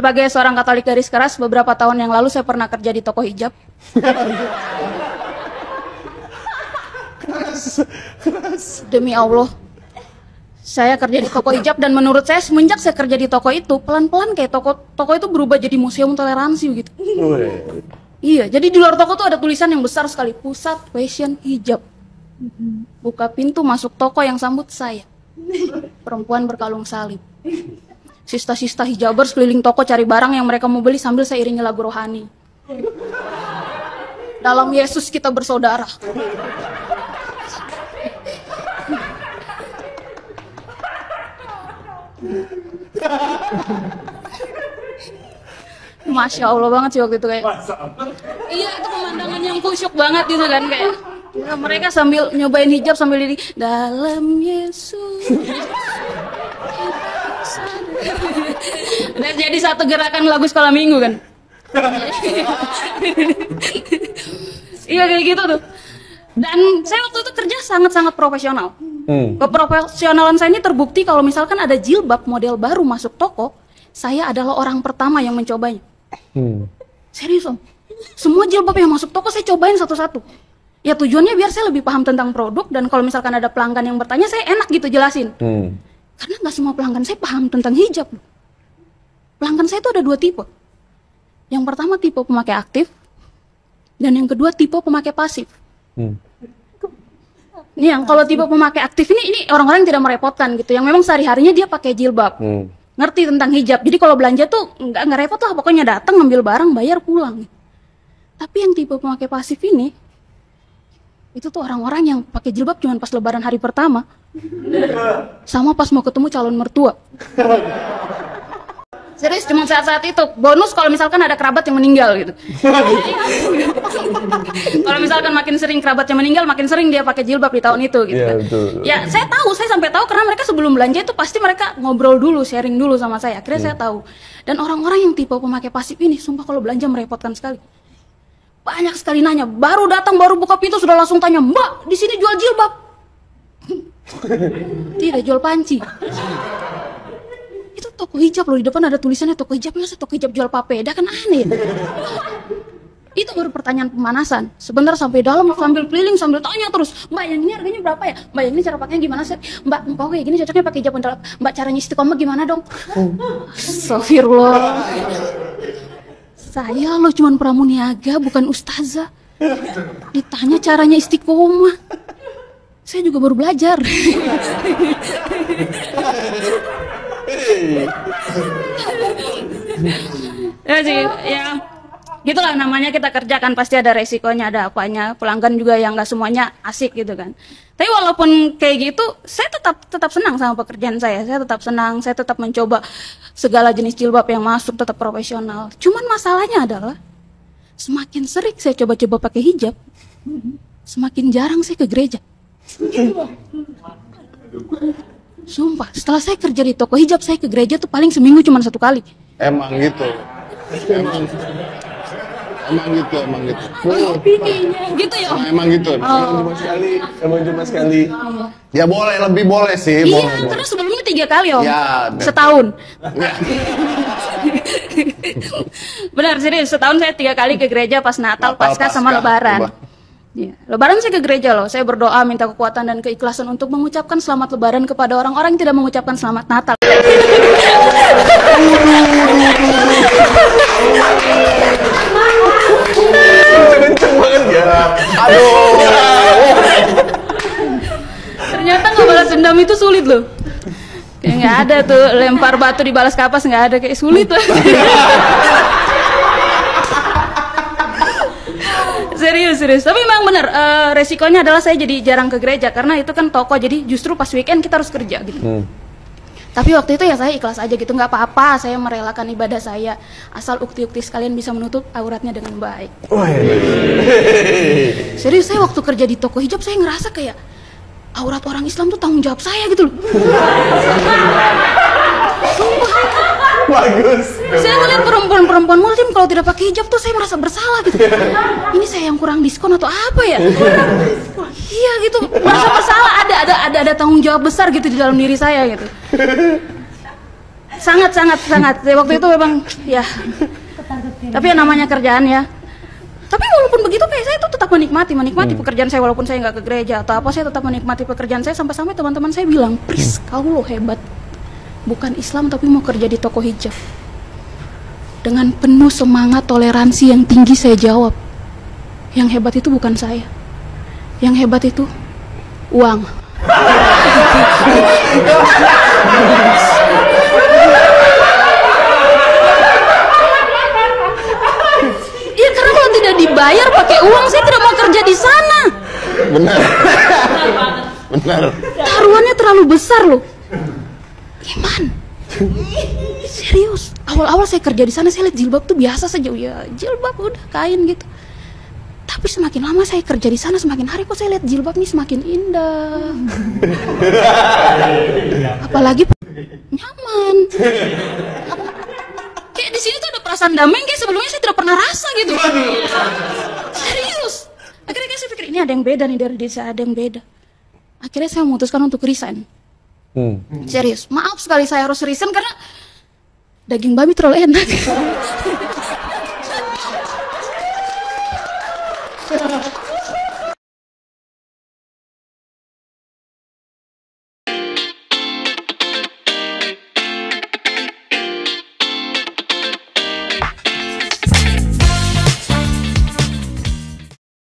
Sebagai seorang Katolik garis keras, beberapa tahun yang lalu saya pernah kerja di toko hijab. Demi Allah, saya kerja di toko hijab dan menurut saya semenjak saya kerja di toko itu, pelan-pelan kayak toko itu berubah jadi museum toleransi gitu. Iya, jadi di luar toko tuh ada tulisan yang besar sekali, Pusat Fashion Hijab. Buka pintu masuk toko yang sambut saya, perempuan berkalung salib. Sista-sista hijabers keliling toko cari barang yang mereka mau beli sambil saya iringi lagu rohani. Dalam Yesus kita bersaudara. Masya Allah banget sih waktu itu kayak. Iya, itu pemandangan yang kusyuk banget gitu kan kayak. Ya, mereka sambil nyobain hijab sambil diri dalam Yesus. Dan jadi satu gerakan lagu sekolah minggu kan. Iya kayak gitu tuh. Dan saya waktu itu kerja sangat-sangat profesional. Keprofesionalan saya ini terbukti kalau misalkan ada jilbab model baru masuk toko, saya adalah orang pertama yang mencobanya. Serius om, semua jilbab yang masuk toko saya cobain satu-satu. Ya tujuannya biar saya lebih paham tentang produk dan kalau misalkan ada pelanggan yang bertanya saya enak gitu jelasin. Karena nggak semua pelanggan saya paham tentang hijab. Pelanggan saya itu ada dua tipe. Yang pertama tipe pemakai aktif dan yang kedua tipe pemakai pasif. Nih yang kalau tipe pemakai aktif ini orang-orang yang tidak merepotkan gitu, yang memang sehari-harinya dia pakai jilbab. Ngerti tentang hijab. Jadi kalau belanja tuh nggak repot lah, pokoknya datang ngambil barang, bayar pulang. Tapi yang tipe pemakai pasif ini, itu tuh orang-orang yang pakai jilbab cuma pas lebaran hari pertama, sama pas mau ketemu calon mertua. Serius, cuma saat-saat itu. Bonus kalau misalkan ada kerabat yang meninggal gitu. Kalau misalkan makin sering kerabatnya meninggal, makin sering dia pakai jilbab di tahun itu gitu kan. Ya, saya sampai tahu karena mereka sebelum belanja itu pasti mereka ngobrol dulu, sharing dulu sama saya. Akhirnya saya tahu. Dan orang-orang yang tipe pemakai pasif ini, sumpah kalau belanja merepotkan sekali. Banyak sekali nanya, baru datang, baru buka pintu sudah langsung tanya, "Mbak, di sini jual jilbab?" Tidak, jual panci. Itu toko hijab loh, di depan ada tulisannya toko hijab, masa toko hijab jual papeda, kan aneh. Itu baru pertanyaan pemanasan. Sebentar sampai dalam sambil keliling sambil tanya terus, "Mbak, yang ini harganya berapa ya? Mbak, yang ini cara pakainya gimana sih? Mbak, engkau kayak gini cocoknya pakai hijab untuk Mbak, caranya istiqomah gimana dong?" Astagfirullah. Saya loh cuman pramuniaga, bukan ustazah. Ditanya caranya istiqomah. Saya juga baru belajar. Ya sih, ya gitulah namanya kita kerjakan, pasti ada resikonya, ada apanya. Pelanggan juga yang nggak semuanya asik gitu kan. Tapi walaupun kayak gitu, saya tetap senang sama pekerjaan saya. Saya tetap senang, saya tetap mencoba segala jenis jilbab yang masuk, tetap profesional. Cuman masalahnya adalah semakin sering saya coba-coba pakai hijab, semakin jarang saya ke gereja. Sumpah, setelah saya kerja di toko hijab, saya ke gereja tuh paling seminggu cuma 1 kali. Emang gitu. Emang gitu. Opininya gitu ya. Emang gitu. Emang cuma sekali. Ya boleh, lebih boleh sih. Iya, terus sebelumnya 3 kali om. Ya, setahun. Benar, serius, setahun saya 3 kali ke gereja pas Natal, Paskah sama Lebaran. Ya. Lebaran saya ke gereja loh, saya berdoa minta kekuatan dan keikhlasan untuk mengucapkan selamat Lebaran kepada orang-orang yang tidak mengucapkan selamat Natal. Kenceng banget ya. Aduh. Ternyata ngebalas dendam itu sulit loh. Kayak nggak ada tuh lempar batu dibalas kapas, nggak ada, kayak sulit lah. Serius. Tapi memang benar, resikonya adalah saya jadi jarang ke gereja karena itu kan toko, jadi justru pas weekend kita harus kerja gitu. Tapi waktu itu ya saya ikhlas aja gitu, nggak apa-apa, saya merelakan ibadah saya asal ukti-ukti sekalian bisa menutup auratnya dengan baik. Serius, saya waktu kerja di toko hijab saya ngerasa kayak aurat orang Islam tuh tanggung jawab saya gitu loh. Bagus. Saya ngeliat perempuan muslim kalau tidak pakai hijab tuh saya merasa bersalah gitu. Ini saya yang kurang diskon atau apa ya? Iya gitu, merasa bersalah, ada tanggung jawab besar gitu di dalam diri saya gitu. sangat. Waktu itu memang ya. Tapi ya namanya kerjaan ya. Tapi walaupun begitu kayak saya tuh tetap menikmati pekerjaan saya walaupun saya nggak ke gereja atau apa, saya tetap menikmati pekerjaan saya sampai teman-teman saya bilang, "Pris, kau lo hebat. Bukan Islam tapi mau kerja di toko hijab." Dengan penuh semangat toleransi yang tinggi saya jawab, "Yang hebat itu bukan saya. Yang hebat itu uang." Iya, karena kalau tidak dibayar pakai uang saya tidak mau kerja di sana. Benar. Taruhannya terlalu besar loh. Iman. Serius. Awal-awal saya kerja di sana saya lihat jilbab tuh biasa saja, ya jilbab udah kain gitu. Tapi semakin lama saya kerja di sana, semakin hari kok saya lihat jilbab nih semakin indah. Apalagi nyaman. Kayak di sini tuh ada perasaan damai kayak sebelumnya saya tidak pernah rasa gitu. Serius. Akhirnya saya pikir ini ada yang beda nih dari diri saya, ada yang beda. Akhirnya saya memutuskan untuk resign. Serius. Maaf sekali saya harus resign karena daging babi terlalu enak.